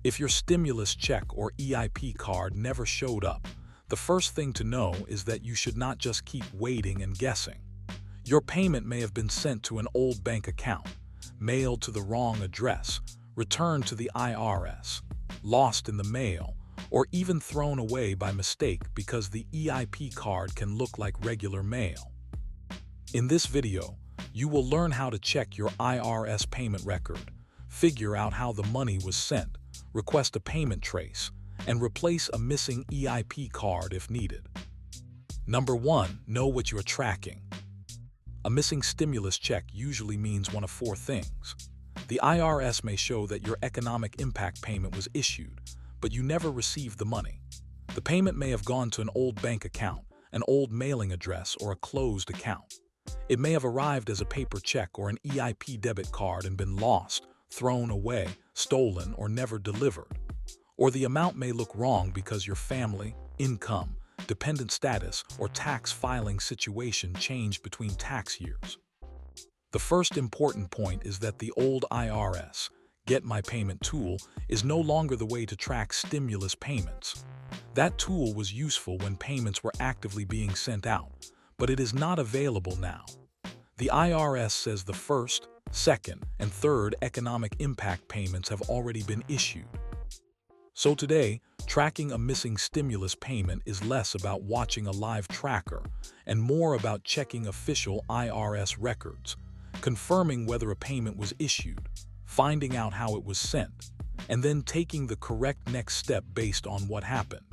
If your stimulus check or EIP card never showed up, the first thing to know is that you should not just keep waiting and guessing. Your payment may have been sent to an old bank account, mailed to the wrong address, returned to the IRS, lost in the mail, or even thrown away by mistake because the EIP card can look like regular mail. In this video, you will learn how to check your IRS payment record, figure out how the money was sent, request a payment trace, and replace a missing EIP card if needed. Number 1. Know what you are tracking. A missing stimulus check usually means one of four things. The IRS may show that your economic impact payment was issued, but you never received the money. The payment may have gone to an old bank account, an old mailing address, or a closed account. It may have arrived as a paper check or an EIP debit card and been lost, thrown away, stolen, or never delivered. Or the amount may look wrong because your family, income, dependent status, or tax filing situation changed between tax years. The first important point is that the old IRS Get My Payment tool is no longer the way to track stimulus payments. That tool was useful when payments were actively being sent out, but it is not available now. The IRS says the first, second, and third economic impact payments have already been issued. So today, tracking a missing stimulus payment is less about watching a live tracker and more about checking official IRS records, confirming whether a payment was issued, finding out how it was sent, and then taking the correct next step based on what happened.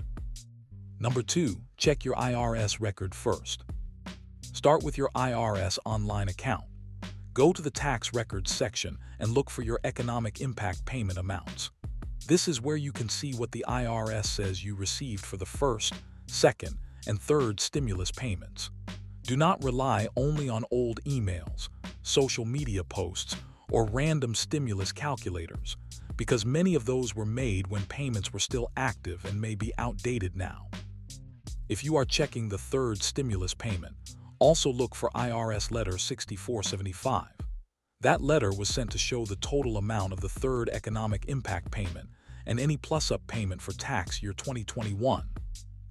Number 2. Check your IRS record first. Start with your IRS Online Account. Go to the Tax Records section and look for your economic impact payment amounts. This is where you can see what the IRS says you received for the first, second, and third stimulus payments. Do not rely only on old emails, social media posts, or random stimulus calculators, because many of those were made when payments were still active and may be outdated now. If you are checking the third stimulus payment, also look for IRS Letter 6475. That letter was sent to show the total amount of the third economic impact payment and any plus-up payment for tax year 2021.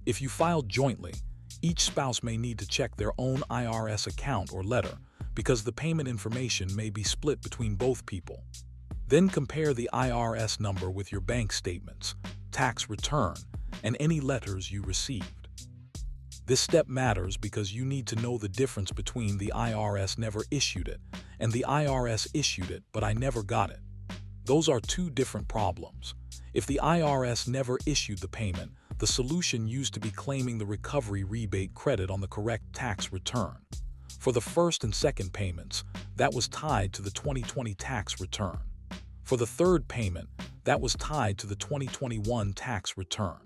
If you filed jointly, each spouse may need to check their own IRS account or letter because the payment information may be split between both people. Then compare the IRS number with your bank statements, tax return, and any letters you received. This step matters because you need to know the difference between the IRS never issued it and the IRS issued it but I never got it. Those are two different problems. If the IRS never issued the payment, the solution used to be claiming the Recovery Rebate Credit on the correct tax return. For the first and second payments, that was tied to the 2020 tax return. For the third payment, that was tied to the 2021 tax return.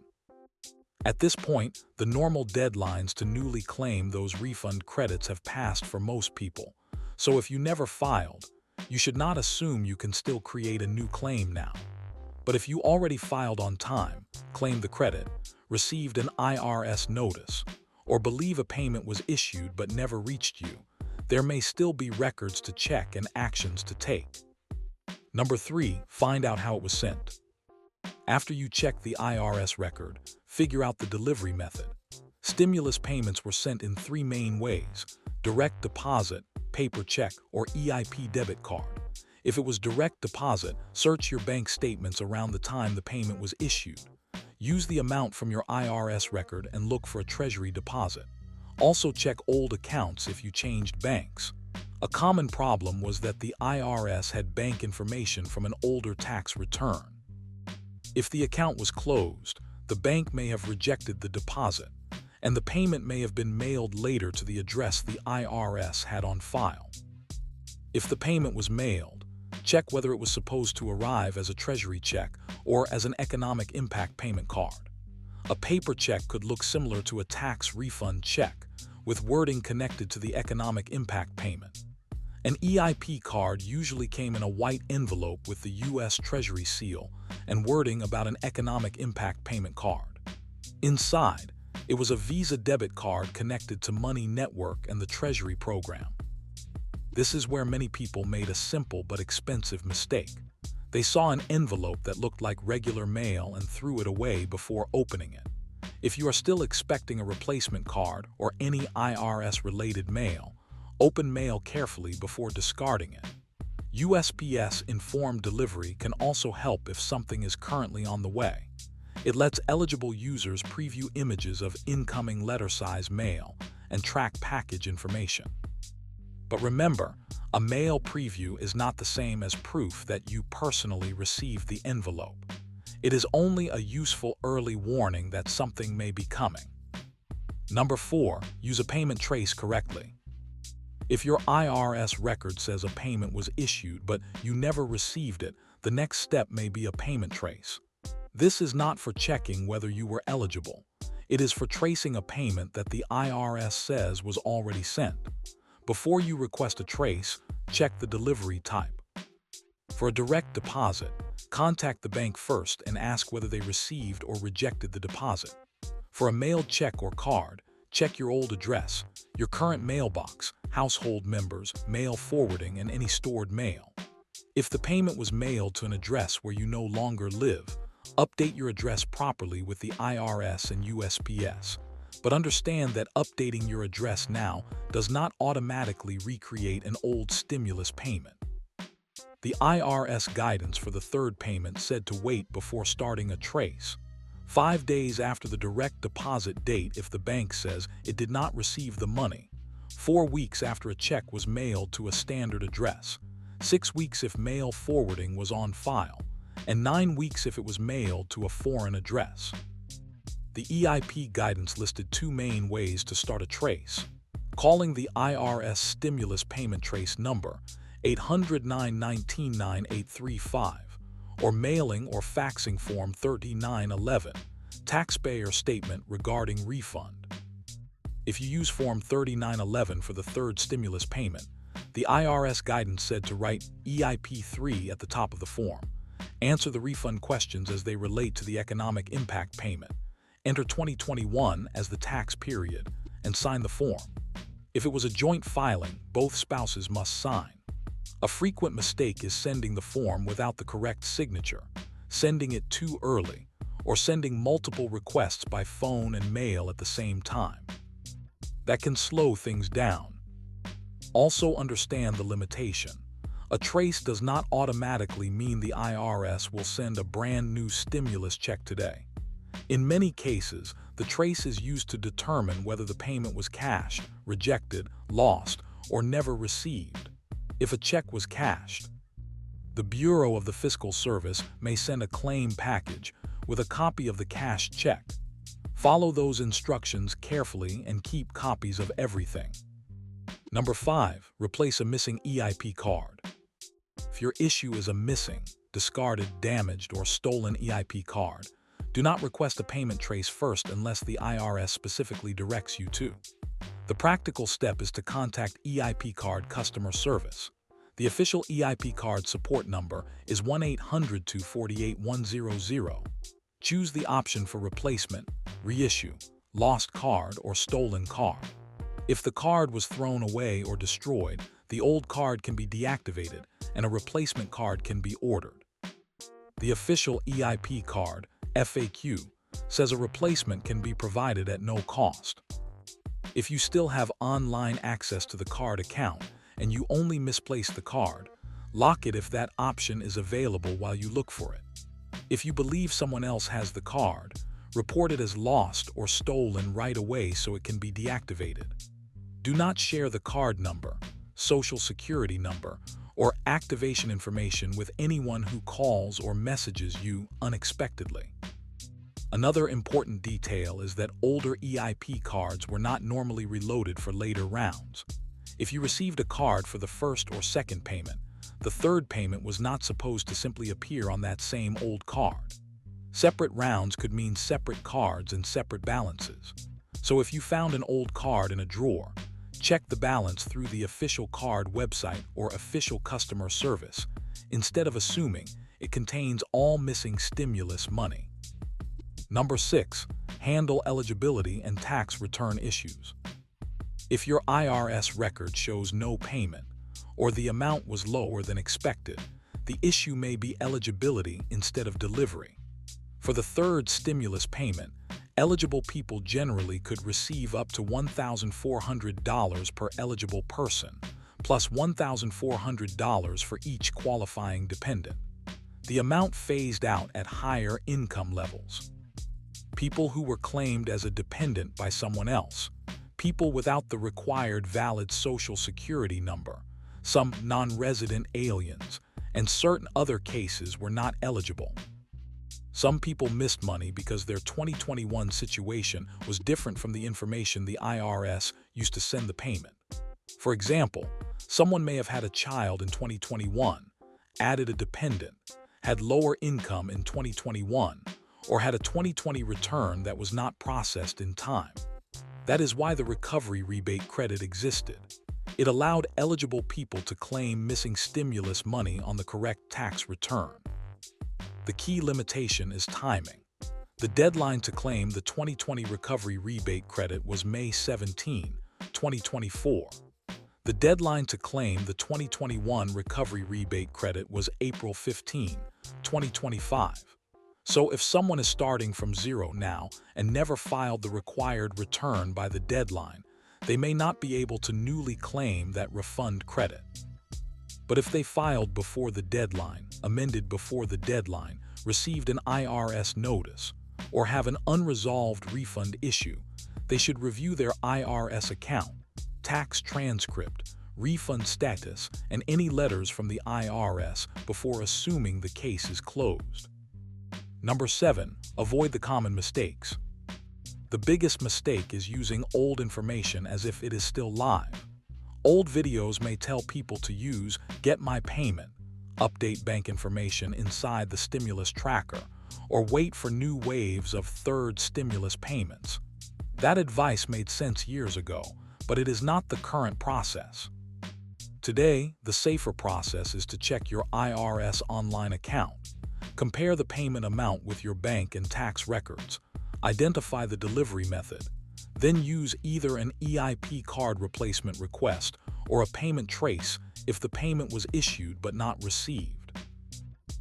At this point, the normal deadlines to newly claim those refund credits have passed for most people. So if you never filed, you should not assume you can still create a new claim now. But if you already filed on time, claimed the credit, received an IRS notice, or believe a payment was issued but never reached you, there may still be records to check and actions to take. Number 3. Find out how it was sent. After you check the IRS record, figure out the delivery method. Stimulus payments were sent in 3 main ways: direct deposit, paper check, or EIP debit card. If it was direct deposit, search your bank statements around the time the payment was issued. Use the amount from your IRS record and look for a treasury deposit. Also check old accounts if you changed banks. A common problem was that the IRS had bank information from an older tax return. If the account was closed, the bank may have rejected the deposit, and the payment may have been mailed later to the address the IRS had on file. If the payment was mailed, check whether it was supposed to arrive as a treasury check or as an economic impact payment card. A paper check could look similar to a tax refund check, with wording connected to the economic impact payment. An EIP card usually came in a white envelope with the U.S. Treasury seal and wording about an economic impact payment card. Inside, it was a Visa debit card connected to Money Network and the Treasury program. This is where many people made a simple but expensive mistake. They saw an envelope that looked like regular mail and threw it away before opening it. If you are still expecting a replacement card or any IRS-related mail, open mail carefully before discarding it. USPS Informed Delivery can also help if something is currently on the way. It lets eligible users preview images of incoming letter-size mail and track package information. But remember, a mail preview is not the same as proof that you personally received the envelope. It is only a useful early warning that something may be coming. Number 4, use a payment trace correctly. If your IRS record says a payment was issued but you never received it, the next step may be a payment trace. This is not for checking whether you were eligible. It is for tracing a payment that the IRS says was already sent. Before you request a trace, check the delivery type. For a direct deposit, contact the bank first and ask whether they received or rejected the deposit. For a mailed check or card, check your old address, your current mailbox, household members, mail forwarding, and any stored mail. If the payment was mailed to an address where you no longer live, update your address properly with the IRS and USPS. But understand that updating your address now does not automatically recreate an old stimulus payment. The IRS guidance for the third payment said to wait before starting a trace. 5 days after the direct deposit date if the bank says it did not receive the money. 4 weeks after a check was mailed to a standard address. 6 weeks if mail forwarding was on file. And 9 weeks if it was mailed to a foreign address. The EIP guidance listed 2 main ways to start a trace: calling the IRS Stimulus Payment Trace number 800-919-9835, or mailing or faxing Form 3911, Taxpayer Statement Regarding Refund. If you use Form 3911 for the third stimulus payment, the IRS guidance said to write EIP 3 at the top of the form. Answer the refund questions as they relate to the economic impact payment. Enter 2021 as the tax period, and sign the form. If it was a joint filing, both spouses must sign. A frequent mistake is sending the form without the correct signature, sending it too early, or sending multiple requests by phone and mail at the same time. That can slow things down. Also understand the limitation. A trace does not automatically mean the IRS will send a brand new stimulus check today. In many cases, the trace is used to determine whether the payment was cashed, rejected, lost, or never received. If a check was cashed, the Bureau of the Fiscal Service may send a claim package with a copy of the cashed check. Follow those instructions carefully and keep copies of everything. Number 5, replace a missing EIP card. If your issue is a missing, discarded, damaged, or stolen EIP card, do not request a payment trace first unless the IRS specifically directs you to. The practical step is to contact EIP Card customer service. The official EIP Card support number is 1-800-248-100. Choose the option for replacement, reissue, lost card, or stolen card. If the card was thrown away or destroyed, the old card can be deactivated and a replacement card can be ordered. The official EIP Card FAQ says a replacement can be provided at no cost. If you still have online access to the card account and you only misplace the card, lock it if that option is available while you look for it. If you believe someone else has the card, report it as lost or stolen right away so it can be deactivated. Do not share the card number, social security number, or activation information with anyone who calls or messages you unexpectedly. Another important detail is that older EIP cards were not normally reloaded for later rounds. If you received a card for the first or second payment, the third payment was not supposed to simply appear on that same old card. Separate rounds could mean separate cards and separate balances. So if you found an old card in a drawer, check the balance through the official card website or official customer service, instead of assuming it contains all missing stimulus money. Number 6, handle eligibility and tax return issues. If your IRS record shows no payment, or the amount was lower than expected, The issue may be eligibility instead of delivery. For the third stimulus payment, eligible people generally could receive up to $1,400 per eligible person, plus $1,400 for each qualifying dependent. The amount phased out at higher income levels. People who were claimed as a dependent by someone else, people without the required valid Social Security number, some non-resident aliens, and certain other cases were not eligible. Some people missed money because their 2021 situation was different from the information the IRS used to send the payment. For example, someone may have had a child in 2021, added a dependent, had lower income in 2021, or had a 2020 return that was not processed in time. That is why the Recovery Rebate Credit existed. It allowed eligible people to claim missing stimulus money on the correct tax return. The key limitation is timing. The deadline to claim the 2020 Recovery Rebate Credit was May 17, 2024. The deadline to claim the 2021 Recovery Rebate Credit was April 15, 2025. So if someone is starting from zero now and never filed the required return by the deadline, they may not be able to newly claim that refund credit. But if they filed before the deadline, amended before the deadline, received an IRS notice, or have an unresolved refund issue, they should review their IRS account, tax transcript, refund status, and any letters from the IRS before assuming the case is closed. Number 7. Avoid the common mistakes. The biggest mistake is using old information as if it is still live. Old videos may tell people to use Get My Payment, update bank information inside the stimulus tracker, or wait for new waves of third stimulus payments. That advice made sense years ago, but it is not the current process. Today, the safer process is to check your IRS Online Account. Compare the payment amount with your bank and tax records. Identify the delivery method. Then use either an EIP card replacement request or a payment trace if the payment was issued but not received.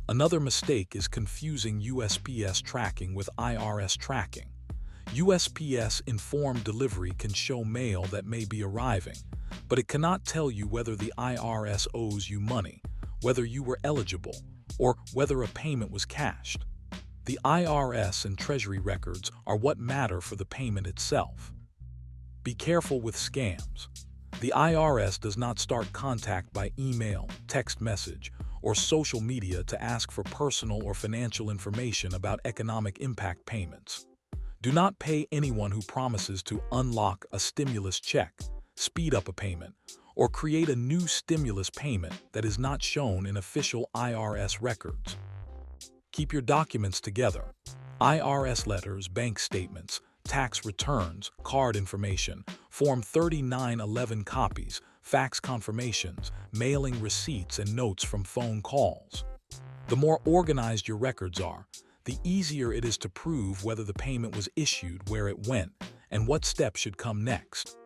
Another mistake is confusing USPS tracking with IRS tracking. USPS informed delivery can show mail that may be arriving, but it cannot tell you whether the IRS owes you money, whether you were eligible, or whether a payment was cashed. The IRS and Treasury records are what matter for the payment itself. Be careful with scams. The IRS does not start contact by email, text message, or social media to ask for personal or financial information about economic impact payments. Do not pay anyone who promises to unlock a stimulus check, speed up a payment, or create a new stimulus payment that is not shown in official IRS records. Keep your documents together. IRS letters, bank statements, tax returns, card information, Form 3911 copies, fax confirmations, mailing receipts, and notes from phone calls. The more organized your records are, the easier it is to prove whether the payment was issued, where it went, and what steps should come next.